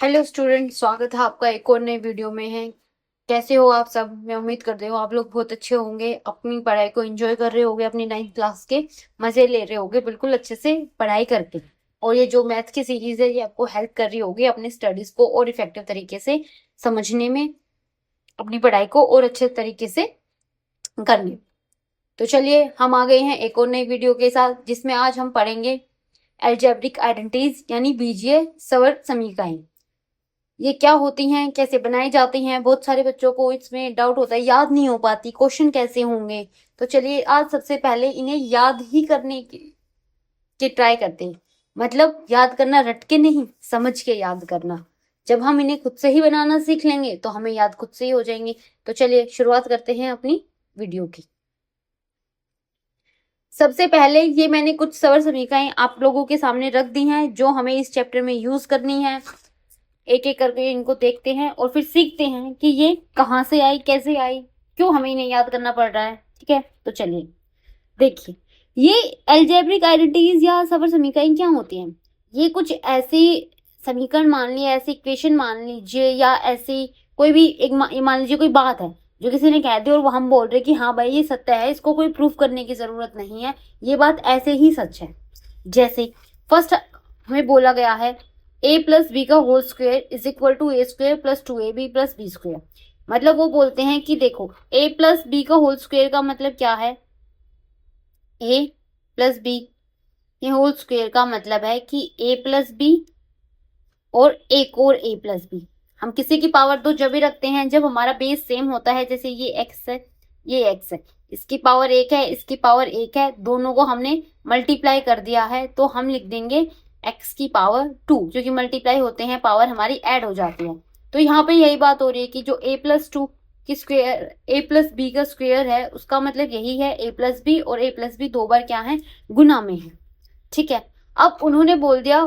Hello student, स्वागत है आपका एक और नए वीडियो में है। कैसे हो आप सब? मैं उम्मीद करती हूँ आप लोग बहुत अच्छे होंगे, अपनी पढ़ाई को एंजॉय कर रहे होंगे, अपनी 9th क्लास के मजे ले रहे होंगे बिल्कुल अच्छे से पढ़ाई करके। और ये जो मैथ की सीरीज है ये आपको हेल्प कर रही होगी अपने स्टडीज को और इफेक्टिव तरीके से समझने में, अपनी पढ़ाई को और अच्छे तरीके से करने। तो चलिए हम आ गए हैं एक और नई वीडियो के साथ, जिसमें आज हम पढ़ेंगे एल्जेब्रिक आइडेंटिटीज यानी बीजीय सवर समीकरण। ये क्या होती हैं, कैसे बनाई जाती हैं? बहुत सारे बच्चों को इसमें डाउट होता है, याद नहीं हो पाती, क्वेश्चन कैसे होंगे। तो चलिए आज सबसे पहले इन्हें याद ही करने की ट्राई करते हैं। मतलब याद करना रट के नहीं, समझ के याद करना। जब हम इन्हें खुद से ही बनाना सीख लेंगे तो हमें याद खुद से ही हो जाएंगे। तो चलिए शुरुआत करते हैं अपनी वीडियो की। सबसे पहले ये मैंने कुछ सरल समीकरण आप लोगों के सामने रख दी हैं जो हमें इस चैप्टर में यूज करनी है। एक एक करके इनको देखते हैं और फिर सीखते हैं कि ये कहाँ से आई, कैसे आई, क्यों हमें इन्हें याद करना पड़ रहा है। ठीक है, तो चलिए देखिए, ये अलजेब्रिक आइडेंटिटीज या सरल समीकरण क्या होती हैं। ये कुछ ऐसी समीकरण मान लीजिए, ऐसी इक्वेशन मान लीजिए, या ऐसी कोई भी एक मान लीजिए कोई बात है जो किसी ने कह दी और वो हम बोल रहे कि हाँ भाई ये सत्य है, इसको कोई प्रूफ करने की जरूरत नहीं है, ये बात ऐसे ही सच है। जैसे फर्स्ट हमें बोला गया है a प्लस बी का whole square is equal to A square plus 2ab plus B square. मतलब वो बोलते हैं कि देखो a प्लस बी का होल स्क्वायर का मतलब क्या है, a प्लस बी, ये होल स्क्वायर का मतलब है कि a प्लस बी और एक और a प्लस बी। हम किसी की पावर दो जब भी रखते हैं जब हमारा बेस सेम होता है। जैसे ये x है, ये x है, इसकी पावर 1 है, इसकी पावर 1 है, दोनों को हमने मल्टीप्लाई कर दिया है तो हम लिख देंगे x की पावर 2, क्योंकि मल्टीप्लाई होते हैं पावर हमारी ऐड हो जाती है। तो यहाँ पे यही बात हो रही है कि जो a प्लस 2 की स्क्वायर, a प्लस बी का स्क्वायर है, उसका मतलब यही है a प्लस बी, और a प्लस बी दो बार क्या है, गुना में है। ठीक है, अब उन्होंने बोल दिया,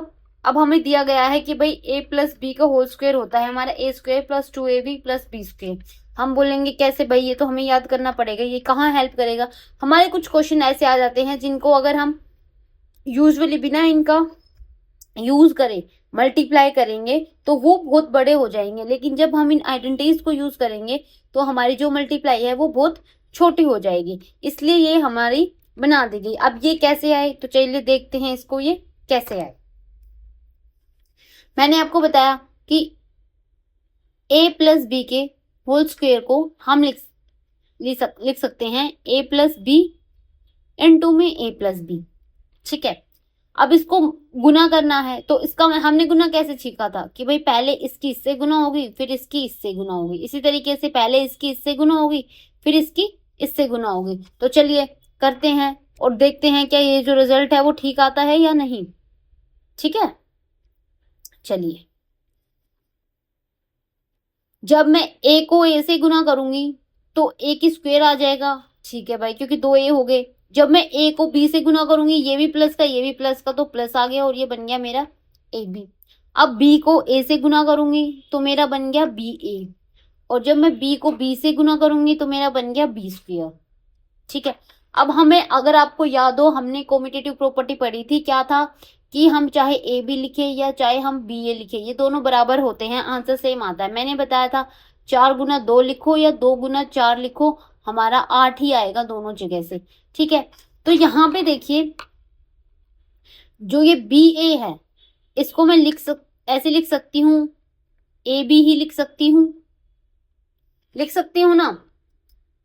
अब हमें दिया गया है कि भाई a प्लस बी का होल स्क्वायर होता है हमारा a square plus 2ab plus B square. हम बोलेंगे कैसे भाई, ये तो हमें याद करना पड़ेगा, ये कहाँ हेल्प करेगा। हमारे कुछ क्वेश्चन ऐसे आ जाते हैं जिनको अगर हम यूजुअली बिना इनका यूज करें, मल्टीप्लाई करेंगे तो वो बहुत बड़े हो जाएंगे, लेकिन जब हम इन आइडेंटिटीज को यूज करेंगे तो हमारी जो मल्टीप्लाई है वो बहुत छोटी हो जाएगी, इसलिए ये हमारी बना दी गई। अब ये कैसे आए, तो चलिए देखते हैं इसको, ये कैसे आए। मैंने आपको बताया कि a प्लस बी के होल स्क्वायर को हम लिख सकते हैं a प्लस बी इनटू में a प्लस बी। ठीक है, अब इसको गुना करना है तो इसका हमने गुना कैसे सीखा था कि भाई पहले इसकी इससे गुना होगी फिर इसकी इससे गुना होगी, इसी तरीके से पहले इसकी इससे गुना होगी फिर इसकी इससे गुना होगी। तो चलिए करते हैं और देखते हैं क्या ये जो रिजल्ट है वो ठीक आता है या नहीं। ठीक है, चलिए जब मैं a को a से गुना करूंगी तो a की स्क्वायर आ जाएगा। ठीक है भाई, क्योंकि दो a हो गए। जब मैं a को b से गुना करूंगी, ये भी प्लस का ये भी प्लस का, तो प्लस आ गया और ये बन गया मेरा ab। अब b को a से गुना करूंगी तो मेरा बन गया ba, और जब मैं b को b से गुना करूंगी तो मेरा बन गया b स्क्वायर। ठीक है, अब हमें, अगर आपको याद हो, हमने कॉम्यूटेटिव प्रॉपर्टी पढ़ी थी, क्या था कि हम चाहे ए बी लिखे या चाहे हम बी ए लिखे, ये दोनों बराबर होते हैं, आंसर सेम आता है। मैंने बताया था 4 गुना 2 लिखो या 2 गुना 4 लिखो, हमारा 8 ही आएगा दोनों जगह से। ठीक है, तो यहाँ पे देखिए जो ये बी ए है इसको मैं ऐसे लिख सकती हूँ, ए बी ही लिख सकती हूँ ना।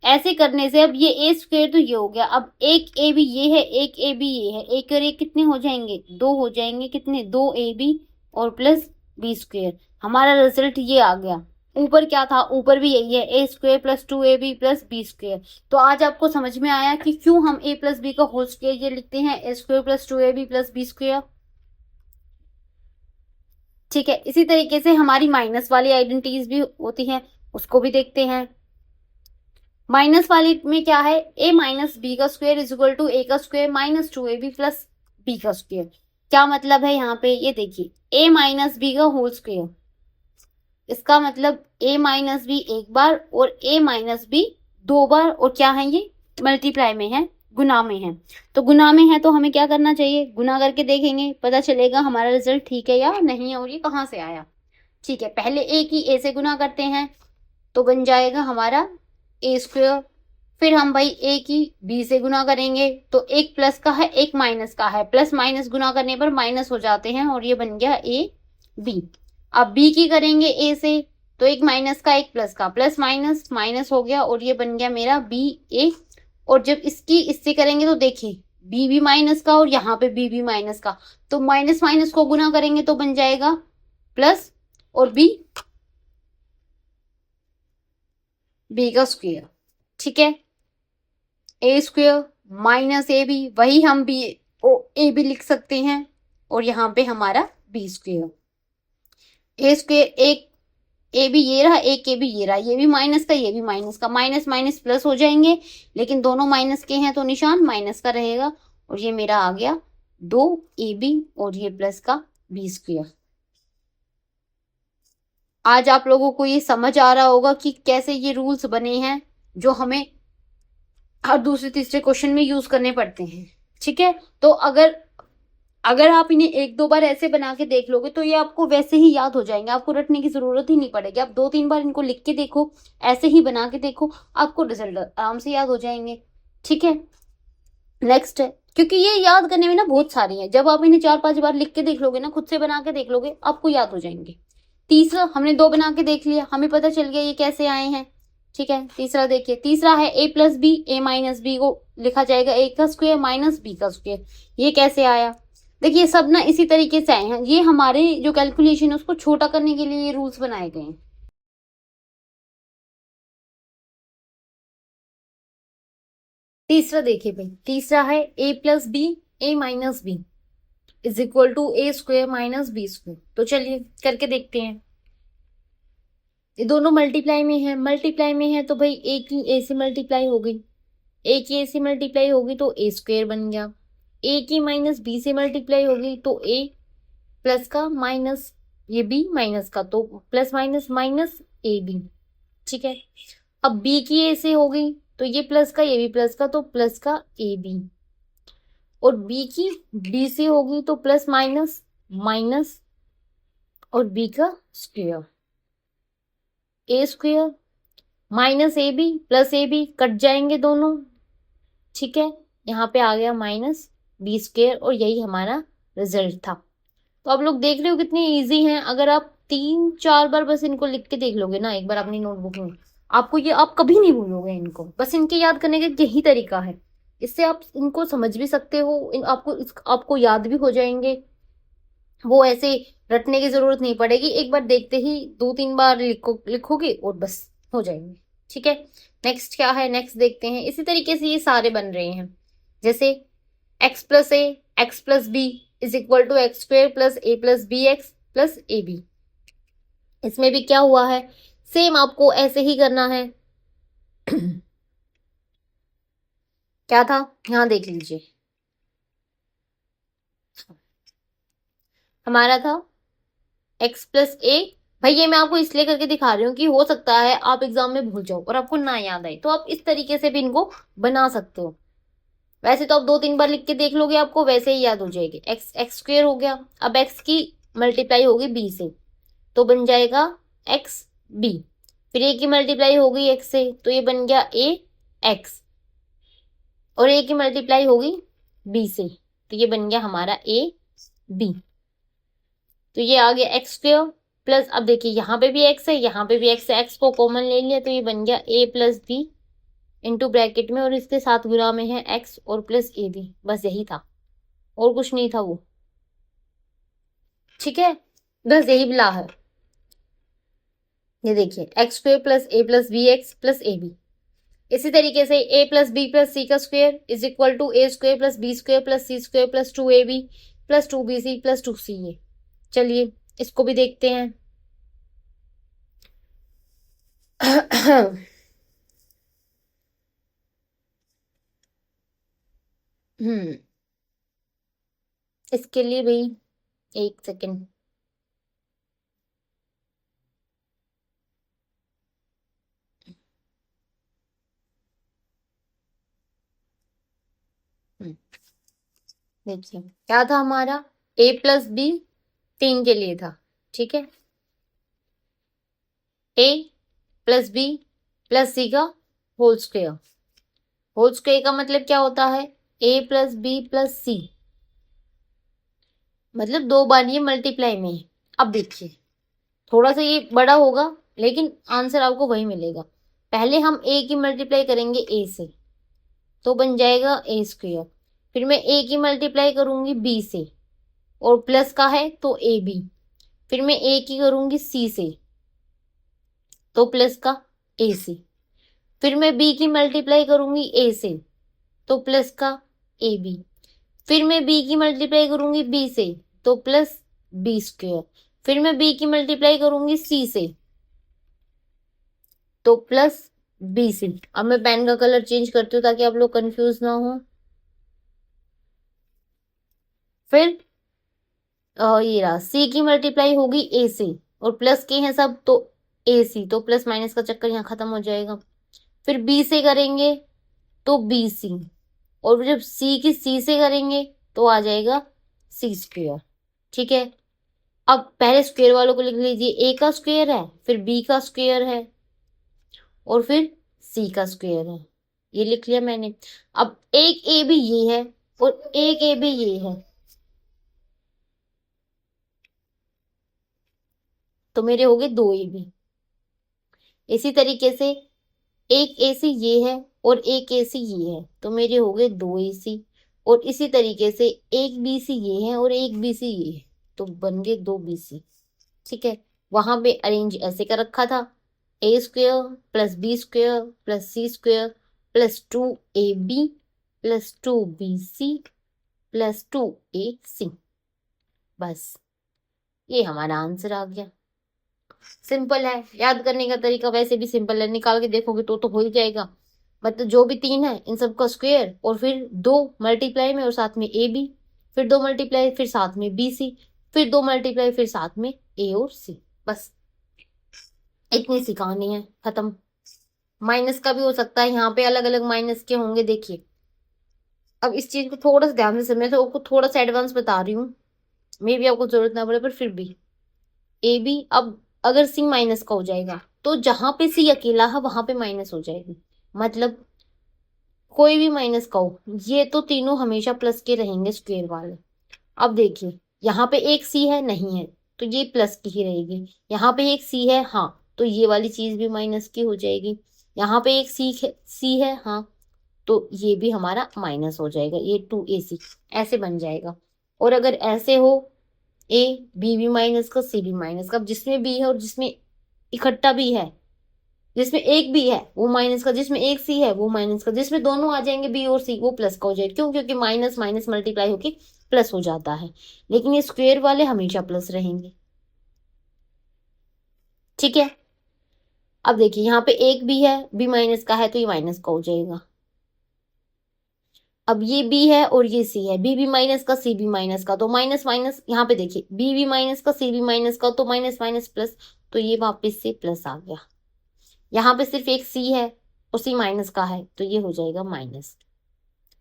ऐसे करने से अब ये ए स्क्वायर तो ये हो गया, अब एक ए बी ये है, एक ए बी ये है, एक और एक कितने हो जाएंगे, 2 हो जाएंगे। कितने, 2ab और प्लस बी स्क्वायर। हमारा रिजल्ट ये आ गया। ऊपर क्या था, ऊपर भी यही है, a square plus 2ab plus B square. तो आज आपको समझ में आया कि क्यों हम a प्लस बी का होल स्क्वायर ये लिखते हैं, a square plus 2ab plus B square. ठीक है, इसी तरीके से हमारी माइनस वाली आइडेंटिटीज भी होती हैं, उसको भी देखते हैं। माइनस वाली में क्या है, a माइनस बी का square is equal to a का square minus 2ab plus B का स्क्वायर। क्या मतलब है यहाँ पे, ये देखिए a माइनस बी का होल स्क्वायर, इसका मतलब a माइनस बी एक बार और a माइनस बी 2 बार, और क्या है ये मल्टीप्लाई में है, गुना में है। तो गुना में है तो हमें क्या करना चाहिए, गुना करके देखेंगे, पता चलेगा हमारा रिजल्ट ठीक है या नहीं है और ये कहाँ से आया। ठीक है, पहले ए की ए से गुना करते हैं तो बन जाएगा हमारा ए स्क्वायर। फिर हम भाई ए की बी से गुना करेंगे तो एक प्लस का है एक माइनस का है, प्लस माइनस गुना करने पर माइनस हो जाते हैं और ये बन गया ए बी। अब बी की करेंगे ए से तो एक माइनस का एक प्लस का, प्लस माइनस माइनस हो गया और ये बन गया मेरा बी ए। और जब इसकी इससे करेंगे तो देखिए बी भी माइनस का और यहाँ पे बी भी माइनस का, तो माइनस माइनस को गुना करेंगे तो बन जाएगा प्लस और बी का स्क्वायर। ठीक है, a square minus A B, वही हम बी ओ ए बी लिख सकते हैं और यहाँ पे हमारा बी स्क्वायर। ए स्क्वायर एक ए बी ये रहा, एक ए बी ये रहा, ये भी माइनस का ये भी माइनस का, माइनस माइनस प्लस हो जाएंगे, लेकिन दोनों माइनस के हैं तो निशान माइनस का रहेगा और ये मेरा आ गया 2ab और ये प्लस का बी स्क्वायर। आज आप लोगों को ये समझ आ रहा होगा कि कैसे ये रूल्स बने हैं जो हमें हर दूसरे तीसरे क्वेश्चन में यूज करने पड़ते हैं। ठीक है, तो अगर आप इन्हें एक दो बार ऐसे बना के देख लोगे तो ये आपको वैसे ही याद हो जाएंगे, आपको रटने की जरूरत ही नहीं पड़ेगी। आप 2-3 बार इनको लिख के देखो, ऐसे ही बना के देखो, आपको रिजल्ट आराम से याद हो जाएंगे। ठीक है, नेक्स्ट है, क्योंकि ये याद करने में ना बहुत सारी है, जब आप इन्हें 4-5 बार लिख के देख लोगे ना, खुद से बना के देख लोगे, आपको याद हो जाएंगे। तीसरा हमने 2 बना के देख लिया, हमें पता चल गया ये कैसे आए हैं। ठीक है, तीसरा देखिए, तीसरा है a plus B, A minus B को लिखा जाएगा a का स्क्वायर माइनस बी का स्क्वायर। ये कैसे आया, देखिए सब ना इसी तरीके से आए हैं। ये हमारे जो कैलकुलेशन है उसको छोटा करने के लिए ये रूल्स बनाए गए हैं। तीसरा देखिए भाई, तीसरा है a plus B, A minus B is equal to A square minus B square. तो चलिए करके देखते हैं। ये दोनों मल्टीप्लाई में है तो भाई ए की ए से मल्टीप्लाई हो गई, ए की ए से मल्टीप्लाई होगी तो ए स्क्वायर बन गया, ए की माइनस बी से मल्टीप्लाई होगी तो ए प्लस का माइनस ये बी माइनस का, तो प्लस माइनस माइनस ए बी। ठीक है, अब बी की ए से हो गई तो ये प्लस का ये भी प्लस का, तो प्लस का ए बी, और बी की बी से होगी तो प्लस माइनस माइनस और बी का square, A square minus A B plus A B cut जाएंगे दोनों। ठीक है, यहाँ पे आ गया माइनस बी स्क्वायर और यही हमारा रिजल्ट था। तो आप लोग देख रहे हो कितनी इजी हैं। अगर आप 3-4 बार बस इनको लिख के देख लोगे ना एक बार अपनी नोटबुक में, आपको ये आप कभी नहीं भूलोगे इनको। बस इनके याद करने का यही तरीका है, इससे आप इनको समझ भी सकते हो, आपको याद भी हो जाएंगे। वो ऐसे रटने की जरूरत नहीं पड़ेगी, एक बार देखते ही 2-3 बार लिखोगे और बस हो जाएंगे। ठीक है, नेक्स्ट क्या है, नेक्स्ट देखते हैं। इसी तरीके से ये सारे बन रहे हैं, जैसे x plus A X plus B is equal to X square plus A plus B X plus A B. इसमें भी क्या हुआ है, सेम आपको ऐसे ही करना है। क्या था, यहां देख लीजिए, हमारा था x प्लस ए। भाई ये मैं आपको इसलिए करके दिखा रही हूँ कि हो सकता है आप एग्जाम में भूल जाओ और आपको ना याद आए, तो आप इस तरीके से भी इनको बना सकते हो। वैसे तो आप 2-3 बार लिख के देख लोगे, आपको वैसे ही याद हो जाएगी। एक्स स्क्वायर हो गया, अब x की मल्टीप्लाई होगी b से तो बन जाएगा एक्स बी, फिर a की मल्टीप्लाई हो गई x से तो ये बन गया a x, और a की मल्टीप्लाई होगी b से तो ये बन गया हमारा a b। तो ये आ गया एक्स स्क्वायर प्लस, अब देखिए यहाँ पे भी x है यहाँ पे भी x है, x को कॉमन ले लिया तो ये बन गया a plus B into bracket में और इसके साथ गुणा में है x और प्लस ए बी। बस यही था और कुछ नहीं था वो। ठीक है, बस यही बिला है। ये देखिए X square plus A plus B X plus A B. इसी तरीके से a plus B plus C का square is equal to A square plus B square plus C square plus 2ab plus 2bc plus 2ca। चलिए इसको भी देखते हैं। इसके लिए भी 1 सेकेंड। देखिए क्या था हमारा, a प्लस बी 3 के लिए था। ठीक है, ए प्लस बी प्लस सी का होल स्क्वायर। होल स्क्वायर का मतलब क्या होता है, ए प्लस बी प्लस सी, मतलब 2 बार ये मल्टीप्लाई में है। अब देखिए थोड़ा सा ये बड़ा होगा लेकिन आंसर आपको वही मिलेगा। पहले हम ए की मल्टीप्लाई करेंगे ए से, तो बन जाएगा ए स्क्वायर। फिर मैं ए की मल्टीप्लाई करूंगी बी से, और प्लस का है तो ए बी। फिर मैं ए की करूंगी सी से, तो प्लस का ए सी। फिर मैं बी की मल्टीप्लाई करूंगी ए से, तो प्लस का ए बी। फिर मैं बी की मल्टीप्लाई करूंगी बी से, तो प्लस बी स्क्वायर। फिर मैं बी की मल्टीप्लाई करूंगी सी से, तो प्लस बी सी। अब मैं पेन का कलर चेंज करती हूँ ताकि आप लोग कंफ्यूज ना हो। फिर ये रहा, सी की मल्टीप्लाई होगी ए से, और प्लस के हैं सब तो ए सी, तो प्लस माइनस का चक्कर यहाँ खत्म हो जाएगा। फिर बी से करेंगे तो बी सी, और जब सी की सी से करेंगे तो आ जाएगा सी स्क्वायर। ठीक है, अब पहले स्क्वायर वालों को लिख लीजिए, ए का स्क्वायर है, फिर बी का स्क्वायर है, और फिर सी का स्क्वायर है। ये लिख लिया मैंने। अब एक ए भी ये है और एक ए भी ये है, तो मेरे हो गए 2 ए बी। इसी तरीके से एक ए सी ये है और एक ए सी ये है, तो मेरे हो गए 2 ए सी। और इसी तरीके से एक बी सी ये है और एक बी सी ये है, तो बन गए 2 बी सी। ठीक है, वहां पे अरेंज ऐसे कर रखा था, a square plus B square plus C square plus 2 a B plus 2 b c plus 2 a c. बस ये हमारा आंसर आ गया। सिंपल है, याद करने का तरीका वैसे भी सिंपल है, निकाल के देखोगे तो हो ही जाएगा। मतलब जो भी 3 है इन सबका स्क्वायर, और फिर 2 मल्टीप्लाई में और साथ में ए बी, फिर 2 मल्टीप्लाई फिर साथ में बी सी, फिर 2 मल्टीप्लाई फिर साथ में ए और सी। बस इतनी सी कहानी है, खत्म। माइनस का भी हो सकता है, यहाँ पे अलग अलग माइनस के होंगे, देखिए। अब इस चीज को थोड़ा सा ध्यान से समझे, तो आपको थोड़ा सा एडवांस बता रही हूँ, मे भी आपको जरूरत ना पड़े, पर फिर भी ए बी, अब अगर सी माइनस का हो जाएगा तो जहां पे सी अकेला है वहां पे माइनस हो जाएगी। मतलब कोई भी माइनस का हो, ये तो तीनों हमेशा प्लस के रहेंगे स्क्वायर वाले। अब देखिए यहाँ पे एक सी है, नहीं है, तो ये प्लस की ही रहेगी। यहाँ पे एक सी है, हाँ, तो ये वाली चीज भी माइनस की हो जाएगी। यहाँ पे एक सी है, हाँ, तो ये भी हमारा माइनस हो जाएगा, ये 2ac ऐसे बन जाएगा। और अगर ऐसे हो, ए बी भी माइनस का सी भी माइनस का, अब जिसमें बी है और जिसमें इकट्ठा भी है, जिसमें एक बी है वो माइनस का, जिसमें एक सी है वो माइनस का, जिसमें दोनों आ जाएंगे बी और सी वो प्लस का हो जाएगा। क्यों? क्योंकि माइनस माइनस मल्टीप्लाई होके प्लस हो जाता है, लेकिन ये स्क्वायर वाले हमेशा प्लस रहेंगे। ठीक है, अब देखिए यहाँ पे एक बी है, बी माइनस का है, तो ये माइनस का हो जाएगा। अब ये बी है और ये सी है, बी भी माइनस का सी भी माइनस का, तो माइनस माइनस, यहाँ पे देखिए बी भी माइनस का सी भी माइनस का, तो माइनस माइनस प्लस, तो ये वापस से प्लस आ गया। यहाँ पे सिर्फ एक सी है और सी माइनस का है, तो ये हो जाएगा माइनस।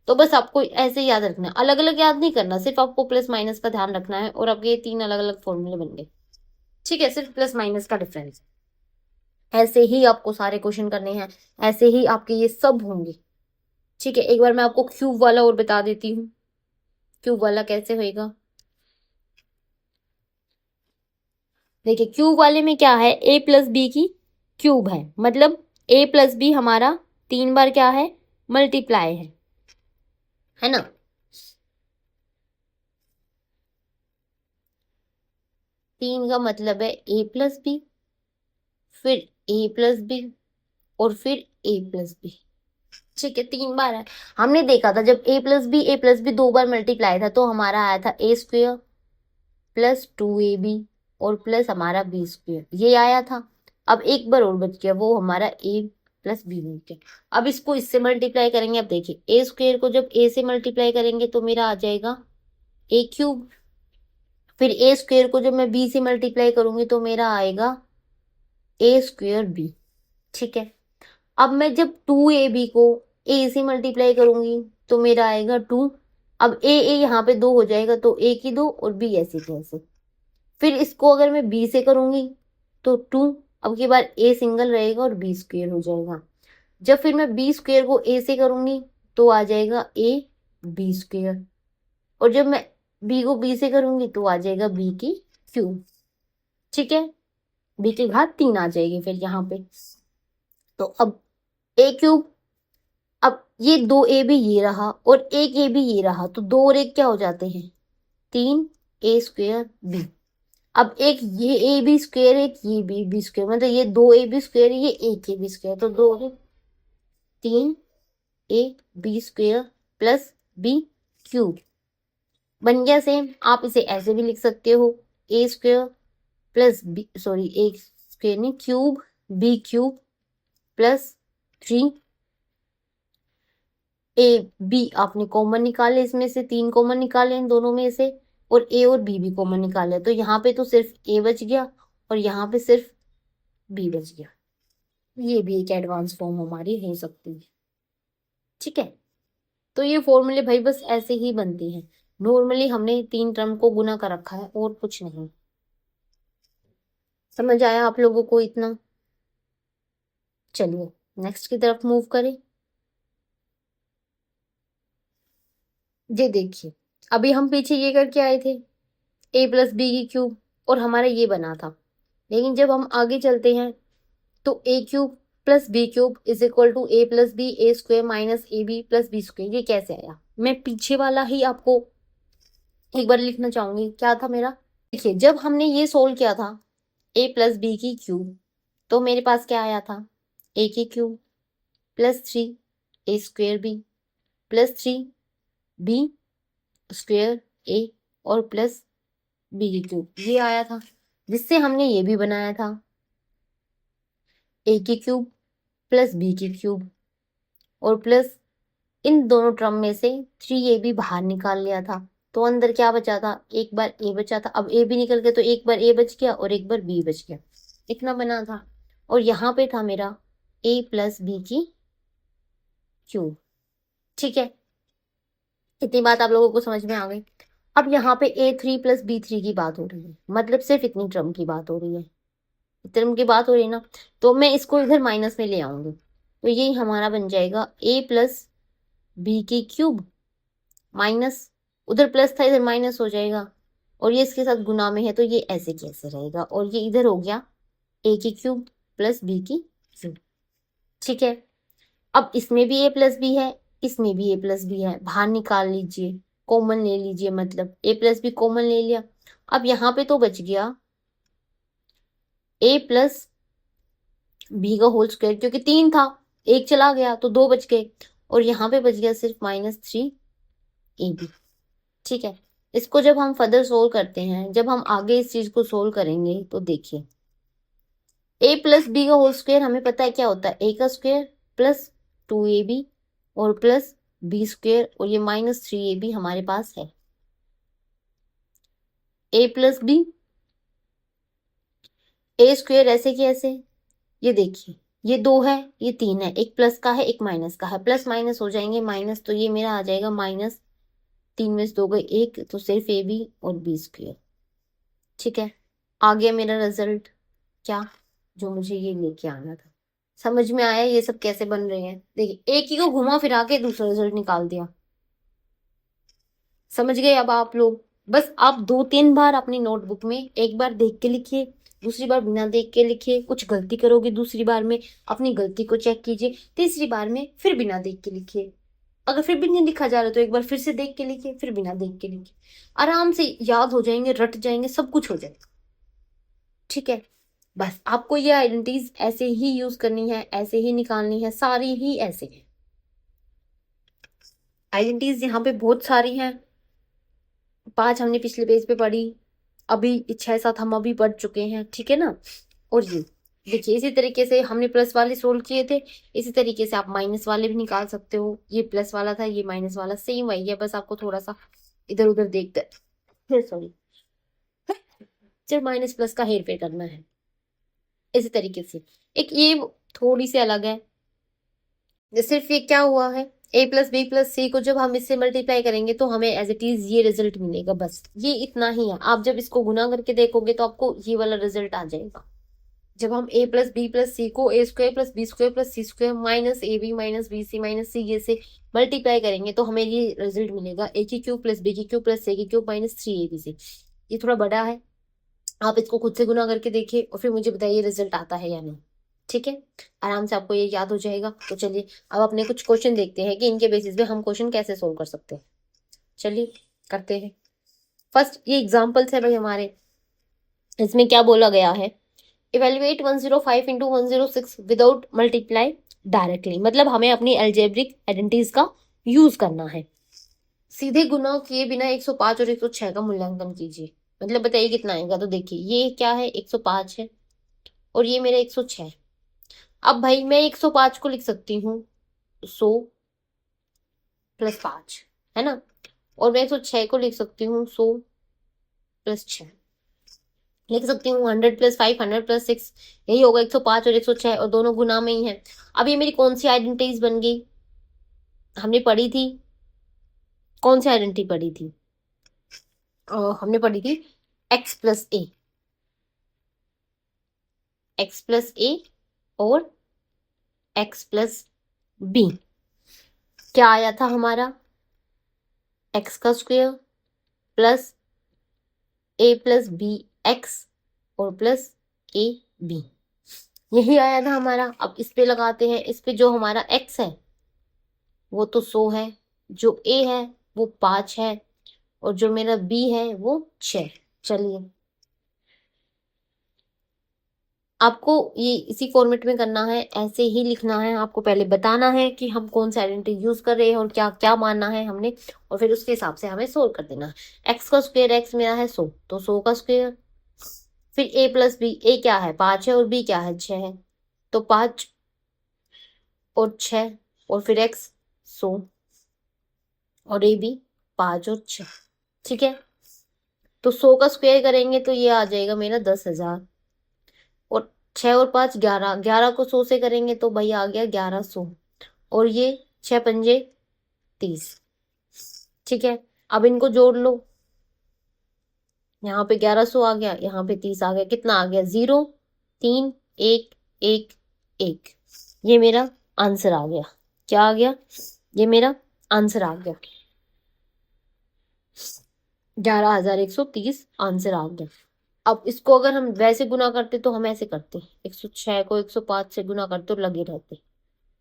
तो बस आपको ऐसे याद रखना है, अलग अलग याद नहीं करना, सिर्फ आपको प्लस माइनस का ध्यान रखना है, और आपके 3 अलग अलग फॉर्मूले बन गए। ठीक है, सिर्फ प्लस माइनस का डिफरेंस। ऐसे ही आपको सारे क्वेश्चन करने हैं, ऐसे ही आपके ये सब होंगे। ठीक है, एक बार मैं आपको क्यूब वाला और बता देती हूँ, क्यूब वाला कैसे होएगा। देखिए क्यूब वाले में क्या है, ए प्लस बी की क्यूब है, मतलब ए प्लस बी हमारा 3 बार क्या है, मल्टीप्लाई है ना। तीन का मतलब है ए प्लस बी, फिर ए प्लस बी, और फिर ए प्लस बी। ठीक है, 3 बार है। हमने देखा था जब ए प्लस बी 2 बार मल्टीप्लाई था, तो हमारा आया था ए स्क्वेयर प्लस 2ab और प्लस हमारा बी स्क्वेयर, ये आया था। अब एक बार और बच गया, वो हमारा ए प्लस बी बन गया। अब इसको इससे मल्टीप्लाई करेंगे। अब देखिए ए स्क्वेयर को जब ए से मल्टीप्लाई करेंगे तो मेरा आ जाएगा ए क्यूब, फिर ए स्क्वेयर को जब मैं बी से मल्टीप्लाई करूंगी तो मेरा आएगा ए स्क्वेयर बी। ठीक है, अब मैं जब 2ab को ए से मल्टीप्लाई करूंगी तो मेरा आएगा 2। अब ए यहाँ पे 2 हो जाएगा, तो ए की 2 और बी ऐसे के ऐसे। फिर इसको अगर मैं बी से करूंगी तो 2, अब की बार ए सिंगल रहेगा और बी स्क्वेयर हो जाएगा। जब फिर मैं बी स्क्वेयर को ए से करूंगी तो आ जाएगा ए बी स्क्वेयर, और जब मैं बी को बी से करूंगी तो आ जाएगा बी की क्यूब। ठीक है, बी की घात 3 आ जाएगी फिर यहाँ पे। तो अब ए क्यूब, अब ये 2a भी ये रहा और एक ए भी ये रहा, तो 2 और 1 क्या हो जाते हैं 3 ए स्क्वेयर बी। अब एक ये ए बी स्क्वेयर, एक ये बी स्क्वेयर, मतलब ये 2 ए बी स्क्वेयर, ये एक ए बी स्क्वेयर, तो 2 और 3 A B square plus B cube बन गया सेम। आप इसे ऐसे भी लिख सकते हो A square plus B, sorry A square नहीं, cube B cube plus 3 A B आपने कॉमन निकाले, इसमें से 3 कॉमन निकाले इन दोनों में से, और ए और बी भी कॉमन निकाले, तो यहाँ पे तो सिर्फ ए बच गया और यहाँ पे सिर्फ बी बच गया। ये भी एक एडवांस फॉर्म हमारी हो सकती है। ठीक है, तो ये फॉर्मूले भाई बस ऐसे ही बनती हैं। नॉर्मली हमने 3 टर्म को गुना कर रखा है और कुछ नहीं। समझ आया आप लोगों को इतना? चलिए नेक्स्ट की तरफ मूव करें। ये देखिए, अभी हम पीछे ये करके आए थे ए प्लस बी की क्यूब, और हमारा ये बना था, लेकिन जब हम आगे चलते हैं तो a cube plus B cube is equal to a plus B a square minus A B plus b square. ये कैसे आया, मैं पीछे वाला ही आपको एक बार लिखना चाहूंगी। क्या था मेरा, देखिए जब हमने ये सोल्व किया था ए प्लस बी की क्यूब, तो मेरे पास क्या आया था ए की cube plus 3 a square b plus 3 b square a और प्लस बी की क्यूब, ये आया था, जिससे हमने ये भी बनाया था ए की क्यूब प्लस बी की क्यूब और प्लस इन दोनों टर्म में से 3a भी बाहर निकाल लिया था, तो अंदर क्या बचा था, एक बार ए बचा था। अब ए भी निकल गया तो एक बार ए बच गया और एक बार बी बच गया, इतना बना था। और यहाँ पे था मेरा ए प्लस बी की क्यूब। ठीक है, इतनी बात आप लोगों को समझ में आ गई। अब यहाँ पे a3 प्लस b3 की बात हो रही है, मतलब सिर्फ इतनी टर्म की बात हो रही है, टर्म की बात हो रही है ना, तो मैं इसको इधर माइनस में ले आऊंगी, तो ये हमारा बन जाएगा a प्लस बी की क्यूब माइनस, उधर प्लस था इधर माइनस हो जाएगा, और ये इसके साथ गुना में है तो ये ऐसे कैसे रहेगा, और ये इधर हो गया a की क्यूब प्लस बी की क्यूब। ठीक है, अब इसमें भी a प्लस बी है, इसमें भी a प्लस बी है, बाहर निकाल लीजिए, कॉमन ले लीजिए, मतलब a प्लस बी कॉमन ले लिया। अब यहाँ पे तो बच गया a प्लस बी का होल स्क्वायर, क्योंकि 3 था, एक चला गया तो 2 बच गए, और यहाँ पे बच गया सिर्फ -3 ए बी। ठीक है, इसको जब हम फर्दर सोल्व करते हैं, जब हम आगे इस चीज को सोल्व करेंगे तो देखिए a प्लस बी का होल स्क्वायर हमें पता है क्या होता है, a का स्क्वायर प्लस 2ab और प्लस बी स्क्वायर, और ये -3ab हमारे पास है। a plus B A square ऐसे कि ऐसे, ये देखिए ये 2 है ये 3 है, एक प्लस का है एक माइनस का है, प्लस माइनस हो जाएंगे माइनस, तो ये मेरा आ जाएगा -3 में से 2 गए 1, तो सिर्फ ए बी और बी स्क्वायर। ठीक है, आ गया मेरा रिजल्ट, क्या जो मुझे ये लेके आना था। समझ में आया ये सब कैसे बन रहे हैं? देखिए एक ही को घुमा फिरा के दूसरा रिजल्ट निकाल दिया। समझ गए अब आप लोग? बस आप 2-3 बार अपनी नोटबुक में एक बार देख के लिखिए, दूसरी बार बिना देख के लिखिए, कुछ गलती करोगे दूसरी बार में अपनी गलती को चेक कीजिए, तीसरी बार में फिर बिना देख के लिखिए, अगर फिर भी नहीं लिखा जा रहा तो एक बार फिर से देख के लिखिए, फिर बिना देख के लिखिए, आराम से याद हो जाएंगे, रट जाएंगे, सब कुछ हो जाएगा। ठीक है, बस आपको ये आइडेंटिटीज ऐसे ही यूज करनी है, ऐसे ही निकालनी है, सारी ही ऐसे है। आइडेंटिटीज यहाँ पे बहुत सारी हैं, 5 हमने पिछले पेज पे पढ़ी, अभी 6-7 हम अभी पढ़ चुके हैं। ठीक है ना, और ये देखिए इसी तरीके से हमने प्लस वाले सोल्व किए थे, इसी तरीके से आप माइनस वाले भी निकाल सकते हो। ये प्लस वाला था, ये माइनस वाला, सेम वही है, बस आपको थोड़ा सा इधर उधर देखते सॉरी सिर्फ माइनस प्लस का हेर फेर करना है। इसी तरीके से एक ये थोड़ी सी अलग है, सिर्फ ये क्या हुआ है a plus B plus c को जब हम इससे मल्टीप्लाई करेंगे तो हमें एज इट इज ये रिजल्ट मिलेगा, बस ये इतना ही है। आप जब इसको गुना करके देखोगे तो आपको ये वाला रिजल्ट आ जाएगा, जब हम a plus B plus c को a square plus B square plus C square minus A b minus b c minus c ये से मल्टीप्लाई करेंगे तो हमें ये रिजल्ट मिलेगा a की क्यूब प्लस b की क्यूब प्लस c की क्यूब माइनस 3ab। ये थोड़ा बड़ा है, आप इसको खुद से गुना करके देखिए और फिर मुझे बताइए रिजल्ट आता है या नहीं। ठीक है, आराम से आपको ये याद हो जाएगा। तो चलिए अब अपने कुछ क्वेश्चन देखते हैं कि इनके बेसिस पे हम क्वेश्चन कैसे सोल्व कर सकते हैं। चलिए करते हैं। फर्स्ट ये एग्जाम्पल्स है भाई हमारे। इसमें क्या बोला गया है, evaluate 105 into 106 without multiply directly, मतलब हमें अपनी एल्जेब्रिक आइडेंटिटीज का यूज करना है। सीधे गुना किए बिना 105 और 106 का मूल्यांकन कीजिए। मतलब बताइए कितना आएगा। तो देखिए ये क्या है, 105 है और ये मेरा 106 है। अब भाई मैं 105 को लिख सकती हूँ 100 प्लस 5, है ना, और मैं 106 को लिख सकती हूँ 100 प्लस 6, लिख सकती हूँ 100 प्लस 5 100 प्लस 6, यही होगा 105 और 106 और दोनों गुना में ही है। अब ये मेरी कौन सी आइडेंटिटीज बन गई, हमने पढ़ी थी, कौन सी आइडेंटिटी पढ़ी थी, हमने पढ़ी थी x plus A, X plus ए और x प्लस बी। क्या आया था हमारा, x का square plus a plus B X और प्लस ए बी, यही आया था हमारा। अब इस पे लगाते हैं, इस पे जो हमारा x है वो तो 100 है, जो a है वो 5 है और जो मेरा b है वो 6। चलिए आपको ये इसी फॉर्मेट में करना है, ऐसे ही लिखना है। आपको पहले बताना है कि हम कौन सा आइडेंटिटी यूज कर रहे हैं और क्या क्या मानना है हमने, और फिर उसके हिसाब से हमें सोल्व कर देना है। x का स्क्वायर, x मेरा है 100 तो 100 का स्क्वायर, फिर a प्लस बी, a क्या है 5 है और b क्या है 6 है, तो 5 और 6 और फिर x 100 और a भी 5 और 6। ठीक है, तो 100 का स्क्वायर करेंगे तो ये आ जाएगा मेरा 10,000 और 6 और 5 11, 11 को 100 से करेंगे तो भाई आ गया 1100 और ये 6 पंजे 30। ठीक है, अब इनको जोड़ लो, यहाँ पे 1100 आ गया, यहाँ पे 30 आ गया, कितना आ गया 0 3 1 1 1। ये मेरा आंसर आ गया। क्या आ गया, ये मेरा आंसर आ गया, 11,130 आंसर आ गया। अब इसको अगर हम वैसे गुना करते तो हम ऐसे करते, 106 को 105 से गुना करते और लगे रहते।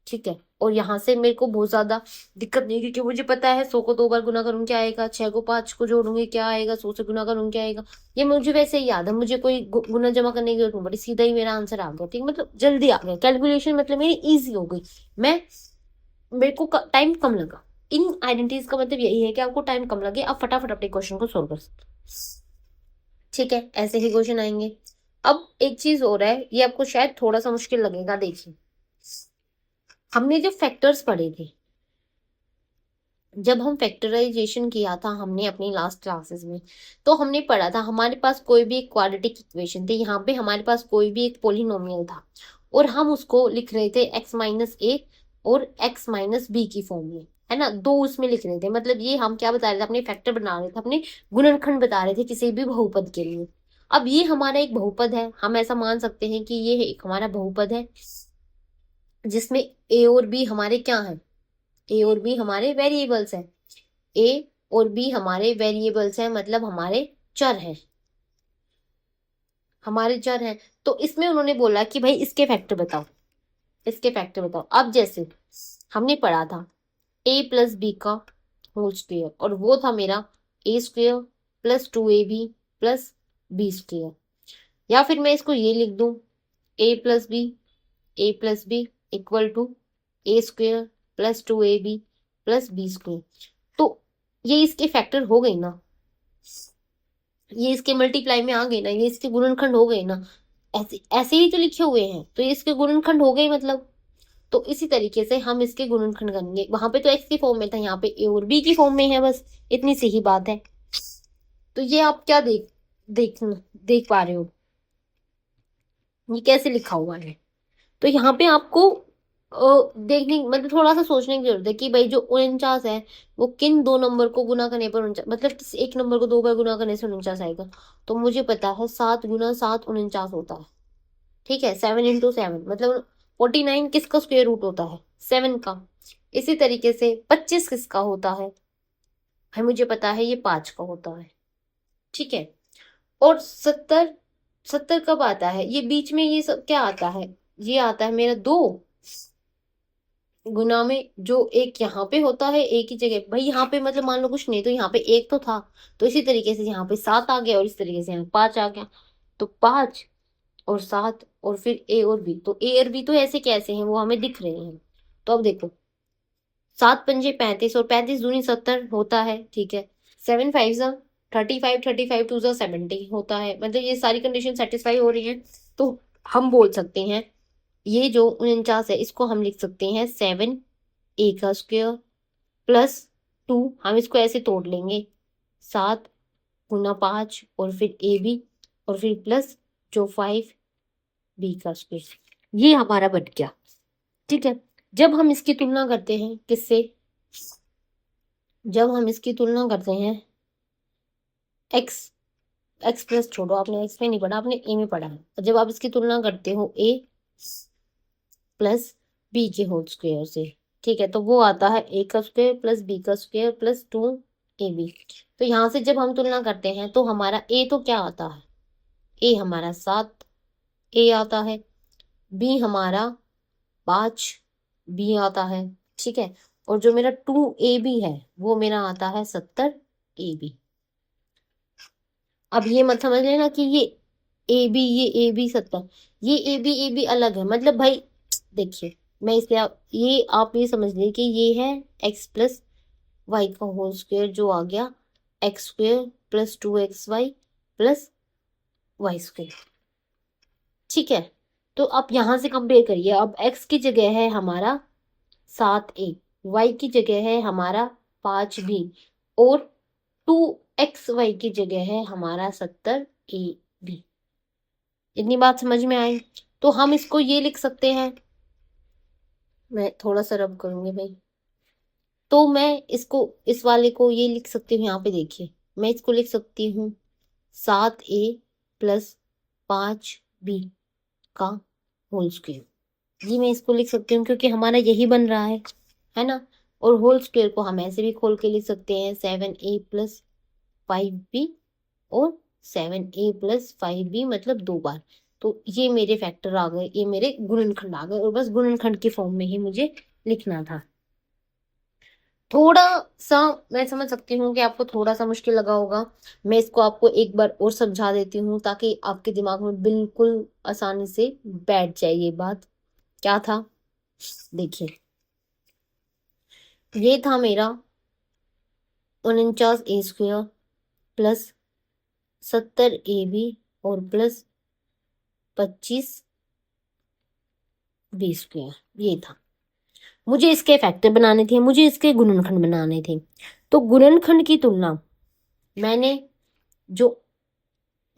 ठीक है, और यहाँ से मेरे को बहुत ज्यादा दिक्कत नहीं, क्योंकि मुझे पता है 100 को 2 बार गुना करूँ क्या आएगा, 6 को 5 को जोड़ूंगी क्या आएगा, 100 से गुना करूँ क्या आएगा, ये मुझे वैसे ही याद है। मुझे कोई गुना जमा करने की जरूरत नहीं पड़ी, सीधा ही मेरा आंसर आ गया। ठीक, मतलब जल्दी आ गया कैलकुलेशन, मतलब मेरी ईजी हो गई। मेरे को टाइम कम लगा। इन आइडेंटिटीज का मतलब यही है कि आपको टाइम कम लगे, आप फटाफट अपने क्वेश्चन को सोल्व कर सकते। ठीक है, ऐसे ही क्वेश्चन आएंगे। अब एक चीज हो रहा है, ये आपको शायद थोड़ा सा मुश्किल लगेगा। देखिए हमने जो फैक्टर्स पढ़े थे, जब हम फैक्टराइजेशन किया था हमने अपनी लास्ट क्लासेस में, तो हमने पढ़ा था हमारे पास कोई भी एक क्वाड्रेटिक इक्वेशन थी, यहाँ पे हमारे पास कोई भी एक पोलिनोमियल था और हम उसको लिख रहे थे x माइनस ए और x माइनस बी की फॉर्म में, है ना, दो उसमें लिख रहे थे। मतलब ये हम क्या बता रहे थे, अपने फैक्टर बना रहे थे, अपने गुणनखंड बता रहे थे किसी भी बहुपद के लिए। अब ये हमारा एक बहुपद है, हम ऐसा मान सकते हैं कि ये एक हमारा बहुपद है जिसमें ए और बी हमारे क्या हैं, ए और बी हमारे वेरिएबल्स हैं, ए और बी हमारे वेरिएबल्स हैं, मतलब हमारे चर हैं, हमारे चर हैं। तो इसमें उन्होंने बोला कि भाई इसके फैक्टर बताओ, इसके फैक्टर बताओ। अब जैसे हमने पढ़ा था a प्लस बी का होल स्क्वायर, और वो था मेरा a square plus 2ab plus B square, या फिर मैं इसको ये लिख दूं a plus B equal to a square plus 2ab plus B square. तो ये इसके फैक्टर हो गई ना, ये इसके मल्टीप्लाई में आ गए ना, ये इसके गुणनखंड हो गए ना, ऐसे ऐसे ही तो लिखे हुए हैं तो ये इसके गुणनखंड हो गए मतलब। तो इसी तरीके से हम इसके गुणनखंड करेंगे। वहां पे तो x की फॉर्म में था, यहाँ पे a और b की फॉर्म में है, बस इतनी सी ही बात है। तो ये आप क्या देख पा रहे हो, ये कैसे लिखा हुआ है। तो यहाँ पे आपको देखने मतलब थोड़ा सा सोचने की जरूरत है कि भाई जो 49 है वो किन दो नंबर को गुना करने पर 49, मतलब किस एक नंबर को 2 बार गुना करने से 49 आएगा। तो मुझे पता है 7 गुना 7 49 होता है। ठीक है, 7 × 7 मतलब 49 किसका स्क्वायर रूट होता है? 7 का। इसी तरीके से 25 किसका होता है? भाई मुझे पता है ये 5 का होता है। ठीक है, और 70, 70 कब आता है? ये बीच में ये सब क्या आता है? ये आता है मेरा 2 गुना में जो एक यहाँ पे होता है एक ही जगह। भाई यहाँ पे मतलब मान लो कुछ नहीं, तो यहाँ पे एक तो था, तो इसी तरीके से यहाँ पे 7 आ गया और इस तरीके से यहाँ 5 आ गया। तो 5 और 7 और फिर ए और बी, तो ए और बी तो ऐसे कैसे हैं, वो हमें दिख रहे हैं। तो अब देखो, 7 × 5 = 35 और 35 दूनी 70 होता है। ठीक है, 7 × 5 = 35, 35 × 2 = 70 होता है। मतलब ये सारी कंडीशन सेटिस्फाई हो रही है। तो हम बोल सकते हैं ये जो 49 है इसको हम लिख सकते हैं 7a² + 2, हम इसको ऐसे तोड़ लेंगे 7 × 5 और फिर ab और फिर प्लस जो 5b²। ये हमारा बन गया। ठीक है, जब हम इसकी तुलना करते हैं किससे? जब हम इसकी तुलना करते हैं x प्लस छोड़ो, आपने x में नहीं पढ़ा, आपने a में पढ़ा है। जब आप इसकी तुलना करते हो a + b के होल स्क्वायर से, ठीक है, तो वो आता है a² + b² + 2ab। तो यहाँ से जब हम तुलना करते हैं तो हमारा a तो क्या आता है? a हमारा 7a आता है, b हमारा 5b आता है। ठीक है, और जो मेरा 2ab है वो मेरा आता है 70ab। अब ये मत समझ लेना कि ये ए बी 70, ये ए बी अलग है। मतलब भाई देखिए, मैं इसलिए आप ये समझ लीजिए कि ये है x + y का होल स्क्वायर जो आ गया x² + 2xy + y²। ठीक है, तो आप यहां से कंपेयर करिए। अब x की जगह है हमारा 7a, y की जगह है हमारा 5b और 2xy की जगह है हमारा 70ab। इतनी बात समझ में आई? तो हम इसको ये लिख सकते हैं, मैं थोड़ा सा रब करूंगी भाई, तो मैं इसको इस वाले को ये लिख सकती हूँ। यहाँ पे देखिए, मैं इसको लिख सकती हूँ 7a + 5b का होल स्क्वायर। ये मैं इसको लिख सकती हूँ क्योंकि हमारा यही बन रहा है ना। और होल स्क्वायर को हम ऐसे भी खोल के लिख सकते हैं 7a + 5b और 7a + 5b मतलब 2 बार। तो ये मेरे फैक्टर आ गए, ये मेरे गुणनखंड आ गए, और बस गुणनखंड की फॉर्म में ही मुझे लिखना था। थोड़ा सा मैं समझ सकती हूँ कि आपको थोड़ा सा मुश्किल लगा होगा। मैं इसको आपको एक बार और समझा देती हूँ ताकि आपके दिमाग में बिल्कुल आसानी से बैठ जाए ये बात। क्या था? देखिए, ये था मेरा 49a² + 70ab और प्लस 25b²। ये था, मुझे इसके फैक्टर बनाने थे, मुझे इसके गुणनखंड बनाने थे। तो गुणनखंड की तुलना मैंने जो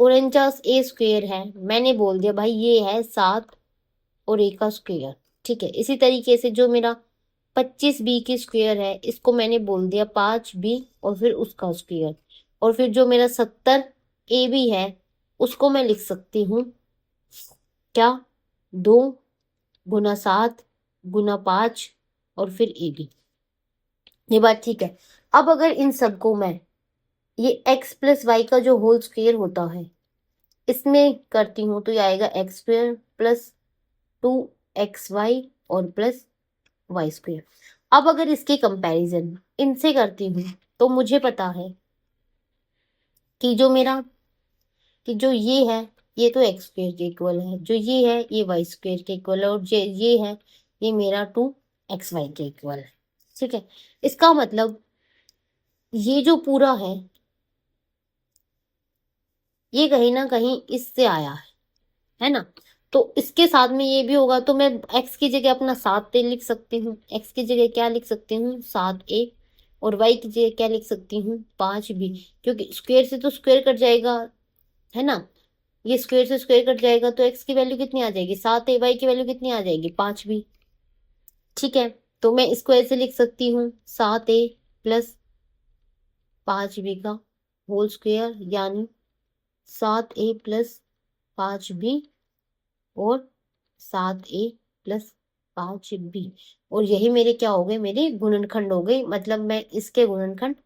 49a² है मैंने बोल दिया भाई ये है 7 और a का स्क्वायर। ठीक है, इसी तरीके से जो मेरा 25b² है इसको मैंने बोल दिया 5b और फिर उसका स्क्वायर। और फिर जो मेरा 70ab है उसको मैं लिख सकती हूँ क्या? 2 × 7 × 5 और फिर ab। ये बात ठीक है। अब अगर इन सबको मैं ये x + y का जो होल स्क्वायर होता है इसमें करती हूँ तो ये आएगा x² + 2xy और प्लस y²। अब अगर इसके कंपैरिजन इनसे करती हूँ तो मुझे पता है कि जो मेरा कि जो ये है ये तो x² के इक्वल है, जो ये है ये y² के इक्वल है, और ये है ये मेरा 2xy के इक्वल है। ठीक है, इसका मतलब ये जो पूरा ये कहीं ना कहीं इससे आया है ना। तो इसके साथ में ये भी होगा, तो मैं x की जगह अपना 7a लिख सकती हूँ। x की जगह क्या लिख सकती हूँ? 7a। और y की जगह क्या लिख सकती हूँ? 5b, क्योंकि स्क्वायर से तो स्क्वायर कट जाएगा, है ना। ये स्क्वायर से स्क्वायर कट जाएगा तो x की वैल्यू कितनी आ जाएगी? 7a। y की वैल्यू कितनी आ जाएगी? 5b। ठीक है, तो मैं इसको ऐसे लिख सकती हूँ 7a + 5b का होल स्क्वायर, यानी 7a + 5b और 7a प्लस 5b, और यही मेरे क्या हो गए, मेरे गुणनखंड हो गए। मतलब मैं इसके गुणनखंड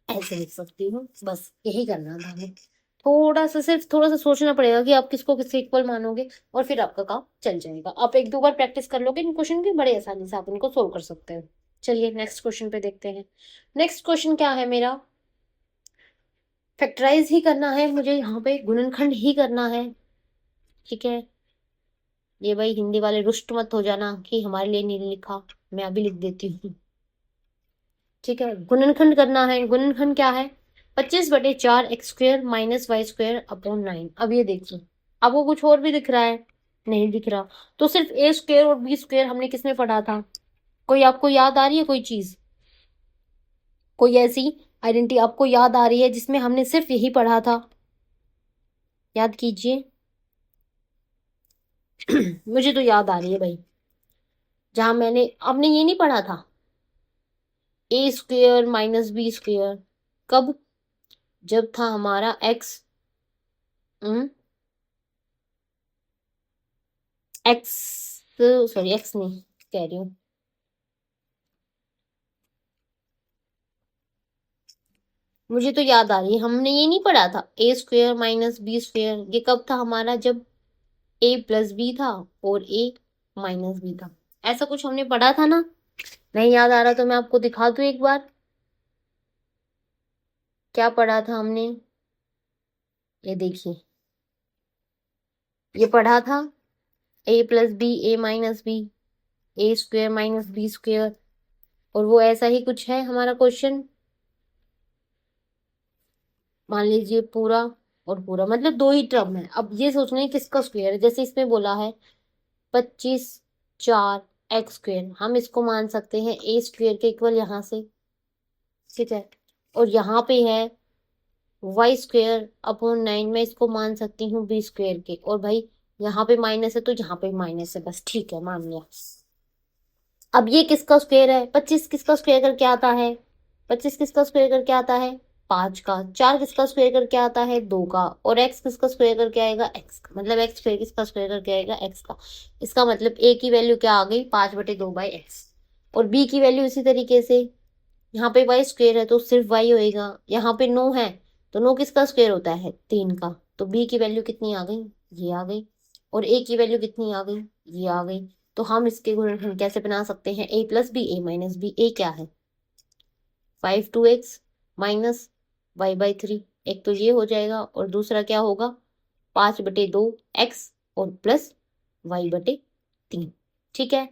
ऐसे लिख सकती हूँ। बस यही करना था हमें। सिर्फ थोड़ा सा सोचना पड़ेगा कि आप किसको किससे इक्वल मानोगे, और फिर आपका काम चल जाएगा। आप एक दो बार प्रैक्टिस कर लोगे इन क्वेश्चन की, बड़े आसानी से आप इनको सोल्व कर सकते हो। चलिए नेक्स्ट क्वेश्चन पे देखते हैं। नेक्स्ट क्वेश्चन क्या है मेरा, फैक्टराइज ही करना है मुझे, यहाँ पे गुणनखंड ही करना है। ठीक है, ये भाई हिंदी वाले रुष्ट मत हो जाना कि हमारे लिए नहीं लिखा, मैं अभी लिख देती हूँ। ठीक है, गुणनखंड करना है। गुणनखंड क्या है, 25/4 X square minus Y square upon 9। अब ये देखिए, आपको कुछ और भी दिख रहा है? नहीं दिख रहा। तो सिर्फ ए स्क्वेयर और बी स्क्वेयर हमने किसमें पढ़ा था? कोई आपको याद आ रही है कोई चीज, कोई ऐसी आइडेंटिटी आपको याद आ रही है जिसमें हमने सिर्फ यही पढ़ा था? याद कीजिए। मुझे तो याद आ रही है भाई, जहां आपने ये नहीं पढ़ा था, ए स्क्वेयर माइनस बी स्क्वेयर। कब? जब था हमारा एक्स, एक्स, सॉरी एक्स नहीं कह रही हूँ, मुझे तो याद आ रही है, हमने ये नहीं पढ़ा था ए स्क्वेयर माइनस बी स्क्वेयर। ये कब था हमारा? जब ए प्लस बी था और ए माइनस बी था। ऐसा कुछ हमने पढ़ा था ना? नहीं याद आ रहा तो मैं आपको दिखा दूं एक बार, क्या पढ़ा था हमने। ये देखिए, ये पढ़ा था a plus B, A minus B, a square minus B square, और वो ऐसा ही कुछ है हमारा क्वेश्चन। मान लीजिए पूरा और पूरा, मतलब दो ही टर्म है। अब ये सोचना है किसका स्क्वायर है। जैसे इसमें बोला है 25/4 एक्स स्क्वेयर, हम इसको मान सकते हैं ए स्क्वेयर के इक्वल यहाँ से। ठीक है, और यहाँ पे है वाई स्क्वेयर अपॉन 9, मैं इसको मान सकती हूँ बी स्क्वेयर के। और भाई यहाँ पे माइनस है तो यहाँ पे माइनस है, बस ठीक है मान लिया। अब ये किसका स्क्वायर है? 25 किसका स्क्वायर करके आता है? 25 किसका स्क्वायर करके आता है? 5 का। 4 किसका स्क्वायर करके आता है? 2 का। और x किसका स्क्वायर करके आएगा? x का। मतलब x स्क्वायर किसका स्क्वायर करके आएगा? x का। इसका मतलब a की वैल्यू क्या आ गई? 5/2/x। और b की वैल्यू इसी तरीके से, यहाँ पे y स्क्वायर है तो सिर्फ y होएगा। यहाँ पे 9 है तो 9 किसका स्क्वायर होता है? 3 का। तो b की वैल्यू कितनी आ गई? ये आ गई। और a की वैल्यू कितनी आ गई? ये आ गई। तो हम इसके गुणनखंड कैसे बना सकते हैं? a plus B, A minus B. a क्या है? 5/2x minus y/3। एक तो ये हो जाएगा, और दूसरा क्या होगा? 5/2x और प्लस y/3। ठीक है,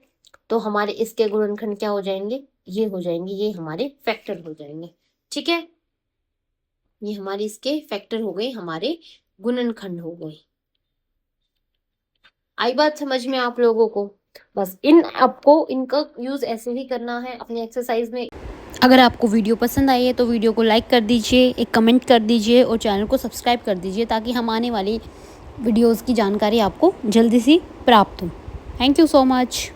तो हमारे इसके गुणनखंड क्या हो जाएंगे? ये हो जाएंगे, ये हमारे फैक्टर हो जाएंगे। ठीक है, ये हमारे इसके फैक्टर हो गए, हमारे गुणनखंड हो गए। आई बात समझ में आप लोगों को? बस आपको इनका यूज ऐसे ही करना है अपनी एक्सरसाइज में। अगर आपको वीडियो पसंद आई है तो वीडियो को लाइक कर दीजिए, एक कमेंट कर दीजिए और चैनल को सब्सक्राइब कर दीजिए, ताकि हम आने वाली वीडियोस की जानकारी आपको जल्दी से प्राप्त हो। Thank you so much.